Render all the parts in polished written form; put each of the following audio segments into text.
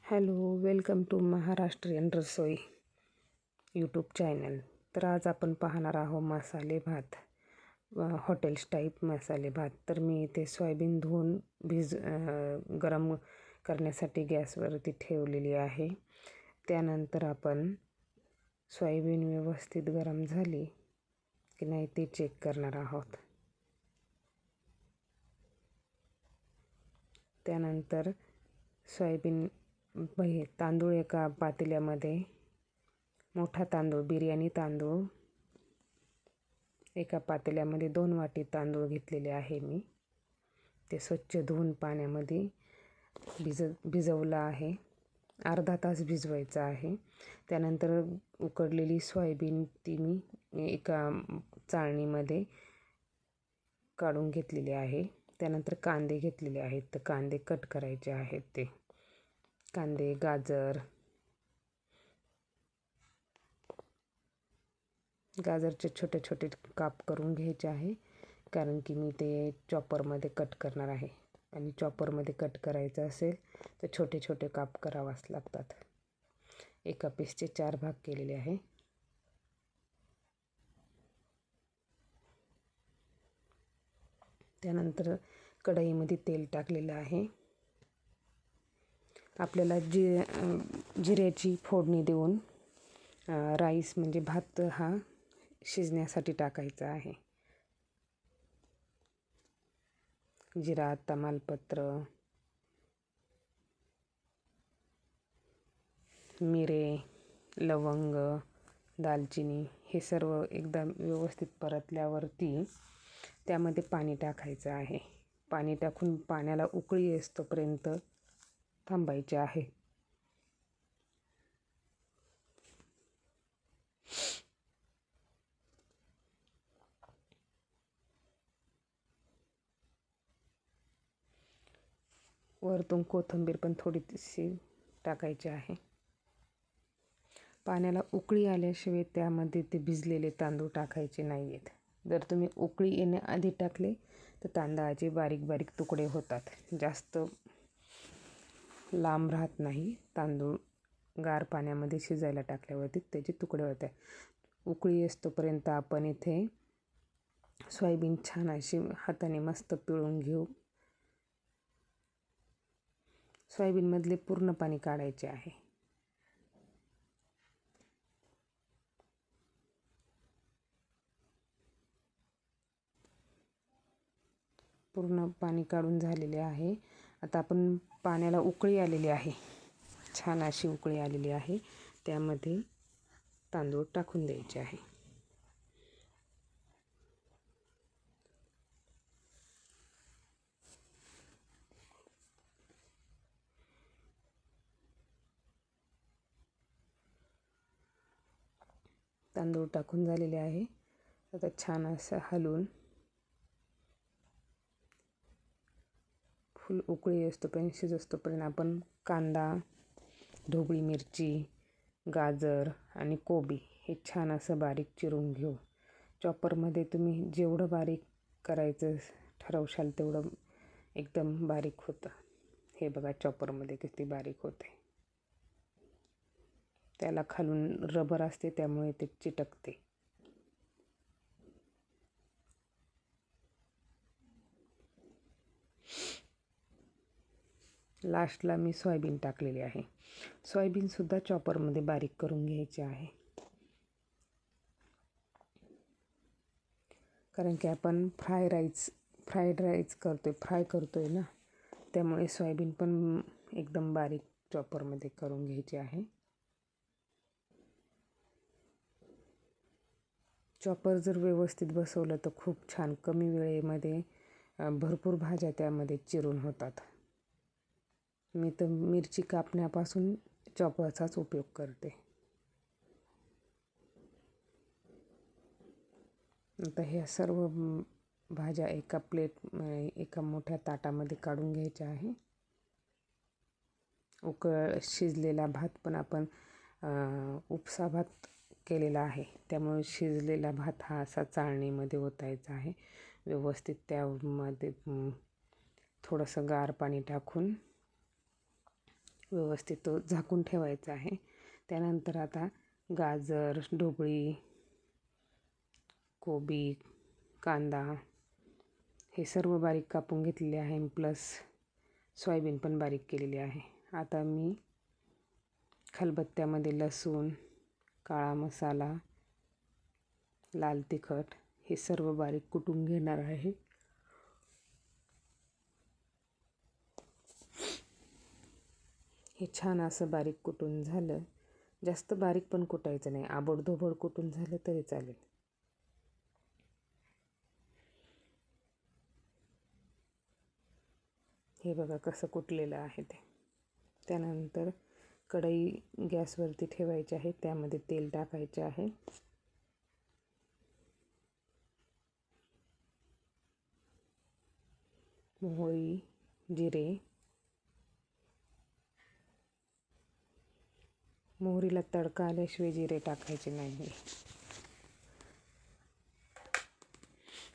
Hello, welcome to Maharashtrian Rasoi YouTube channel. तर आज आपण पाहणार आहोत मसाले भात, हॉटेल्स टाईप मसाले भात. तर मी इथे सोयाबीन धुवून गरम करण्यासाठी गॅसवरती ठेवलेली आहे. त्यानंतर आपण सोयाबीन व्यवस्थित गरम झाली की नाही ते चेक करणार आहोत. त्यानंतर सोयाबीन तांदूळ एका पातेल्यामध्ये, मोठा तांदूळ बिर्याणी तांदूळ एका पातेल्यामध्ये 2 वाटी तांदूळ घेतलेले आहे मी. ते स्वच्छ धुवून पाण्यामध्ये भिजवलं आहे. अर्धा तास भिजवायचं आहे. त्यानंतर उकडलेली सोयाबीन ती मी एका चाळणीमध्ये काढून घेतलेली आहे. त्यानंतर कांदे घेतलेले आहेत. तर कांदे कट करायचे आहेत. ते कांदे, गाजरचे छोटे छोटे काप करून घ्यायचे आहे, कारण की मी ते चॉपरमध्ये कट करणार आहे. आणि चॉपरमध्ये कट करायचं असेल तर छोटे छोटे काप करावाच लागतात. एका पीसचे 4 भाग केलेले आहे. त्यानंतर कढईमध्ये तेल टाकलेलं आहे. आपल्याला जिऱ्याची फोडणी देऊन राईस म्हणजे भात हा शिजण्यासाठी टाकायचा आहे. जिरा, तमालपत्र, मिरे, लवंग, दालचिनी हे सर्व एकदा व्यवस्थित परतल्यावरती त्यामध्ये पाणी टाकायचं आहे. पाणी टाकून पाण्याला उकळी येईस्तोपर्यंत थांबायचे आहे. वरतून कोथिंबीर पण थोडीशी टाकायची आहे. पाण्याला उकळी आल्याशिवाय त्यामध्ये ते भिजलेले तांदूळ टाकायचे नाही आहेत. जर तुम्ही उकळी येण्याआधी टाकले तर तांदळाचे बारीक बारीक तुकडे होतात. जास्त लांब राहत नाही. तांदूळ गार पाण्यामध्ये शिजायला टाकल्यावरती त्याचे तुकडे होतात. उकळी येईस्तोपर्यंत आपण इथे सोयाबीन छान अशी हाताने मस्त पिळून घेऊ. सोयाबीनमधले पूर्ण पाणी काढायचे आहे. पूर्ण पाणी काढून झालेले आहे. आता आपण पाण्याला उकळी आलेली आहे, छान अशी उकळी आलेली आहे. त्यामध्ये तांदूळ टाकून द्यायचे आहे. तांदूळ टाकून झालेले आहे. आता छान असं हलवून फुल उकळी असतोपर्यंत शिजोस्तोपर्यंत आपण कांदा, ढोबळी मिरची, गाजर आणि कोबी हे छान असं बारीक चिरून घेऊ. चॉपरमध्ये तुम्ही जेवढं बारीक करायचं ठरवशाल तेवढं एकदम बारीक होतं. हे बघा चॉपरमध्ये किती बारीक होते. त्याला खालून रबर असते त्यामुळे ते चिटकते. लास्टला मी सोयाबीन टाकलेली आहे. सोयाबीनसुद्धा चॉपरमध्ये बारीक करून घ्यायचे आहे, कारण की आपण फ्राईड राईस फ्राय करतोय ना, त्यामुळे सोयाबीन पण एकदम बारीक चॉपरमध्ये करून घ्यायची आहे. चॉपर जर व्यवस्थित बसवलं तर खूप छान कमी वेळेमध्ये भरपूर भाज्या त्यामध्ये चिरून होतात. मी तर मिरची कापण्यापासून चॉपरचाच उपयोग करते. आता ह्या सर्व भाज्या एका मोठ्या ताटामध्ये काढून घ्यायच्या आहे. शिजलेला भात पण आपण उपसा भात केलेला आहे, त्यामुळे शिजलेला भात हा असा चाळणीमध्ये ओतायचा आहे. व्यवस्थित त्यामध्ये थोडंसं गार पाणी टाकून व्यवस्थित तो झाकून ठेवायचा आहे. त्यानंतर आता गाजर, ढोबळी, कोबी, कांदा हे सर्व बारीक कापून घेतलेले आहे, प्लस सोयाबीन पण बारीक केलेली आहे. आता मी खलबत्त्यामध्ये लसूण, काळा मसाला, लाल तिखट हे सर्व बारीक कुटून घेणार आहे. हे छान असं बारीक कुटून झालं, जास्त बारीक पण कुटायचं नाही, आबडधोबड कुटून झालं तरी चालेल. हे बघा कसं कुटलेलं आहे ते. त्यानंतर कढई गॅसवरती ठेवायची आहे, त्यामध्ये तेल टाकायचे आहे. मोहरी, जिरे, मोहरीला तडका आल्याशिवाय जिरे टाकायचे नाही.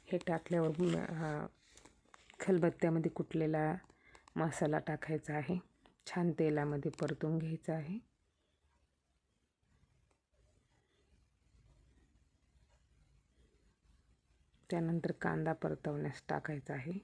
हे टाकल्यावर हा खलबत्त्यामध्ये कुटलेला मसाला टाकायचा आहे. छान तेलामध्ये परतून घ्यायचा आहे. त्यानंतर कांदा परतवण्यास टाकायचा आहे.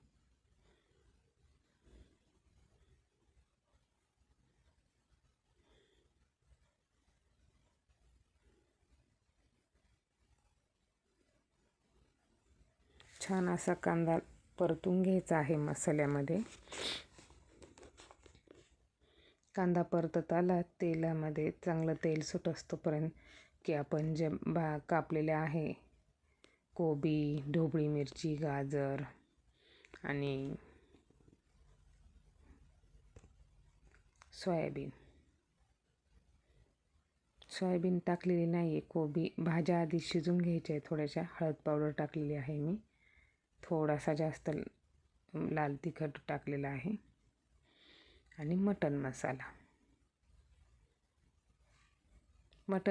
छान असा कांदा परतून घ्यायचा आहे मसाल्यामध्ये. कांदा परतत आला तेलामध्ये, चांगलं तेल सुटोपर्यंत की आपण जे कापलेले आहे कोबी, ढोबळी मिरची, गाजर आणि सोयाबीन टाकलेली नाही आहे. कोबी भाज्या आधी शिजून घ्यायच्या आहे थोड्याशा. हळद पावडर टाकलेली आहे मी, थोडासा जास्त लाल तिखट टाकलेला आहे आणि मटण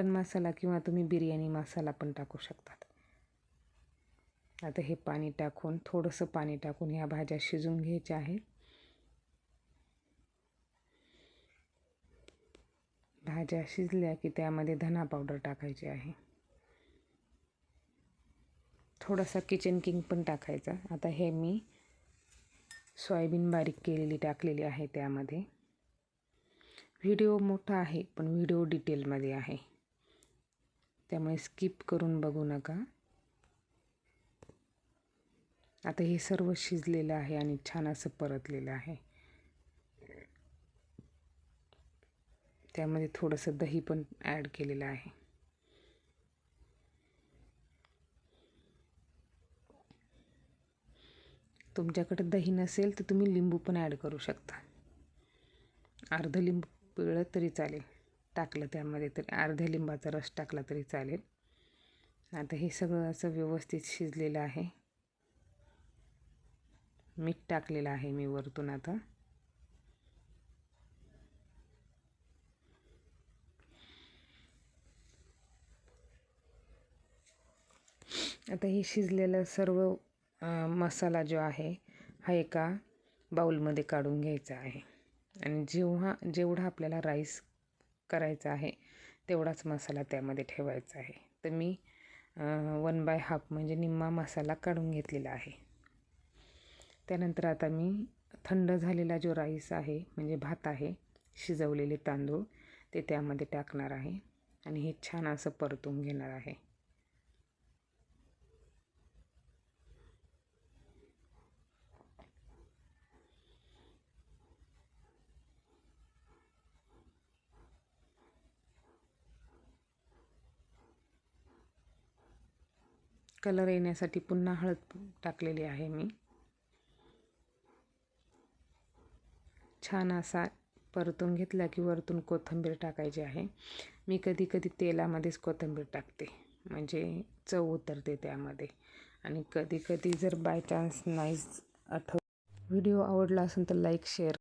मसाला किंवा तुम्ही बिर्याणी मसाला पण टाकू शकतात. आता हे पाणी टाकून, थोडंसं पाणी टाकून ह्या भाज्या शिजून घ्यायच्या आहेत. भाज्या शिजल्या की त्यामध्ये धना पावडर टाकायची आहे, थोडासा किचन किंग पण टाकायचा. आता हे मी सोयाबीन बारीक केलेली टाकलेली आहे त्यामध्ये. व्हिडिओ मोठा आहे पण व्हिडिओ डिटेलमध्ये आहे, त्यामुळे स्किप करून बघू नका. आता हे सर्व शिजलेलं आहे आणि छान असं परतलेलं आहे. त्यामध्ये थोडंसं दही पण ॲड केलेलं आहे. तुमच्याकडे दही नसेल तर तुम्ही लिंबू पण ॲड करू शकता. अर्ध लिंबू पिळलं तरी चालेल, टाकलं त्यामध्ये तर अर्ध्या लिंबाचा रस टाकला तरी चालेल. आता हे सगळं असं व्यवस्थित शिजलेलं आहे. मीठ टाकलेलं आहे मी वरतून. आता हे शिजलेलं सर्व मसाला जो आहे हा एका बाउलमध्ये काढून घ्यायचा आहे आणि जेवढा आपल्याला राईस करायचा आहे तेवढाच मसाला त्यामध्ये ठेवायचा आहे. तर मी 1/2 म्हणजे निम्मा मसाला काढून घेतलेला आहे. त्यानंतर आता मी थंड झालेला जो राईस आहे म्हणजे भात आहे, शिजवलेले तांदूळ ते त्यामध्ये टाकणार आहे आणि हे छान असं परतून घेणार आहे. कलर येण्यासाठी पुन्हा हळद टाकलेली आहे मी. छान असा परतून घेतला की वरतून कोथिंबीर टाकायची आहे. मी कधी तेलामध्येच कोथिंबीर टाकते, म्हणजे चव उतरते त्यामध्ये. आणि कधी जर बाय चान्स नाहीच व्हिडिओ आवडला असेल तर लाईक शेअर